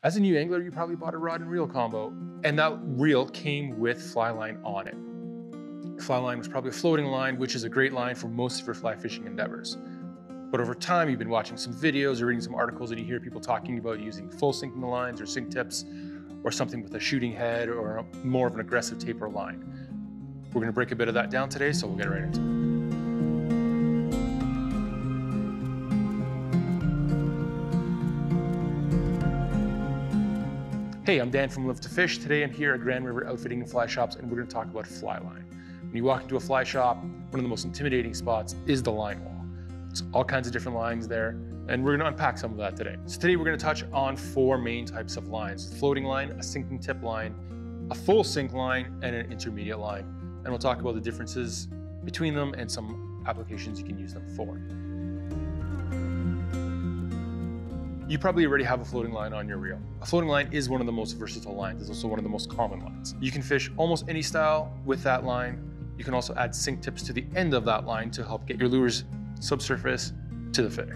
As a new angler, you probably bought a rod and reel combo, and that reel came with fly line on it. Fly line was probably a floating line, which is a great line for most of your fly fishing endeavors. But over time, you've been watching some videos or reading some articles and you hear people talking about using full sinking lines or sink tips or something with a shooting head or more of an aggressive taper line. We're gonna break a bit of that down today, so we'll get right into it. Hey, I'm Dan from Live to Fish. Today I'm here at Grand River Outfitting and Fly Shops, and we're going to talk about fly line. When you walk into a fly shop, one of the most intimidating spots is the line wall. It's all kinds of different lines there, and we're going to unpack some of that today. So today we're going to touch on 4 main types of lines: a floating line, a sinking tip line, a full sink line, and an intermediate line. And we'll talk about the differences between them and some applications you can use them for. You probably already have a floating line on your reel. A floating line is one of the most versatile lines. It's also one of the most common lines. You can fish almost any style with that line. You can also add sink tips to the end of that line to help get your lures subsurface to the fish.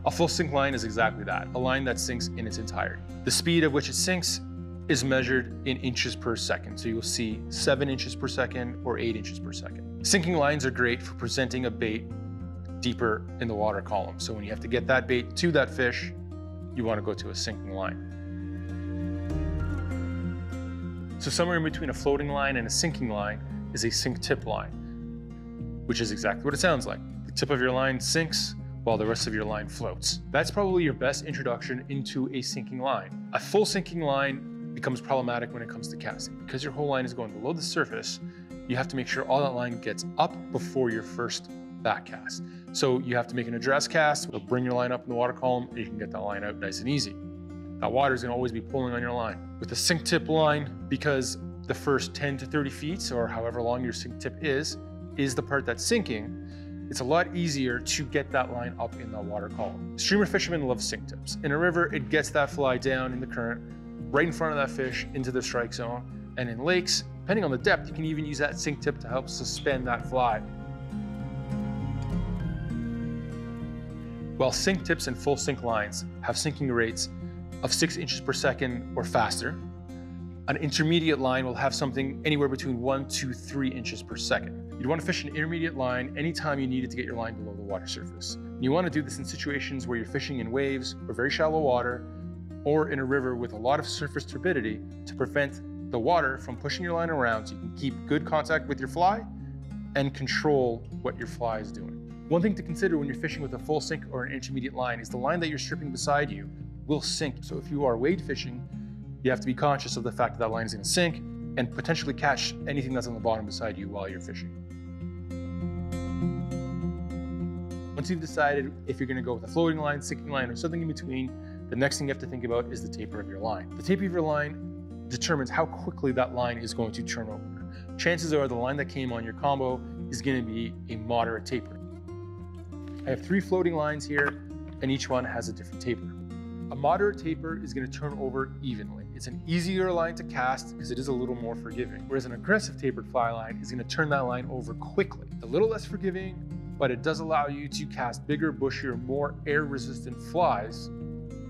A full sink line is exactly that, a line that sinks in its entirety. The speed at which it sinks is measured in inches per second. So you'll see 7 inches per second or 8 inches per second. Sinking lines are great for presenting a bait deeper in the water column. So when you have to get that bait to that fish, you want to go to a sinking line. So somewhere in between a floating line and a sinking line is a sink tip line, which is exactly what it sounds like. The tip of your line sinks while the rest of your line floats. That's probably your best introduction into a sinking line. A full sinking line becomes problematic when it comes to casting. Because your whole line is going below the surface, you have to make sure all that line gets up before your first back cast. So you have to make an address cast. It'll bring your line up in the water column and you can get that line out nice and easy. That water is going to always be pulling on your line. With a sink tip line, because the first 10 to 30 feet or however long your sink tip is the part that's sinking, it's a lot easier to get that line up in the water column. Streamer fishermen love sink tips. In a river, it gets that fly down in the current, right in front of that fish into the strike zone. And in lakes, depending on the depth, you can even use that sink tip to help suspend that fly. While sink tips and full sink lines have sinking rates of 6 inches per second or faster, an intermediate line will have something anywhere between 1 to 3 inches per second. You'd want to fish an intermediate line anytime you needed to get your line below the water surface. You want to do this in situations where you're fishing in waves or very shallow water, or in a river with a lot of surface turbidity to prevent the water from pushing your line around so you can keep good contact with your fly and control what your fly is doing. One thing to consider when you're fishing with a full sink or an intermediate line is the line that you're stripping beside you will sink. So if you are wade fishing, you have to be conscious of the fact that that line is going to sink and potentially catch anything that's on the bottom beside you while you're fishing. Once you've decided if you're going to go with a floating line, sinking line, or something in between, the next thing you have to think about is the taper of your line. The taper of your line determines how quickly that line is going to turn over. Chances are the line that came on your combo is going to be a moderate taper. I have 3 floating lines here, and each one has a different taper. A moderate taper is going to turn over evenly. It's an easier line to cast because it is a little more forgiving, whereas an aggressive tapered fly line is going to turn that line over quickly. A little less forgiving, but it does allow you to cast bigger, bushier, more air-resistant flies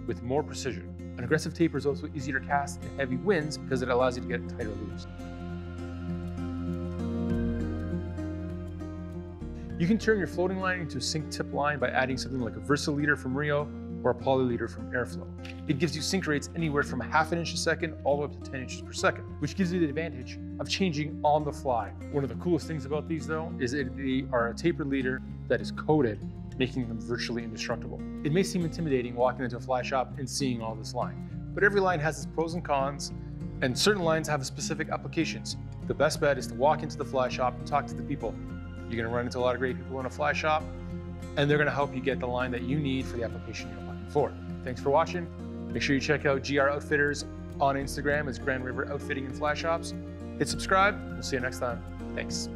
with more precision. An aggressive taper is also easier to cast in heavy winds because it allows you to get tighter lures. You can turn your floating line into a sink tip line by adding something like a versi-leader from Rio or a poly leader from Airflow. It gives you sink rates anywhere from ½ inch a second all the way up to 10 inches per second, which gives you the advantage of changing on the fly. One of the coolest things about these though is that they are a tapered leader that is coated, making them virtually indestructible. It may seem intimidating walking into a fly shop and seeing all this line, but every line has its pros and cons, and certain lines have specific applications. The best bet is to walk into the fly shop and talk to the people. You're going to run into a lot of great people in a fly shop, and they're going to help you get the line that you need for the application you're looking for. Thanks for watching. Make sure you check out GR Outfitters on Instagram as Grand River Outfitting and Fly Shops. Hit subscribe. We'll see you next time. Thanks.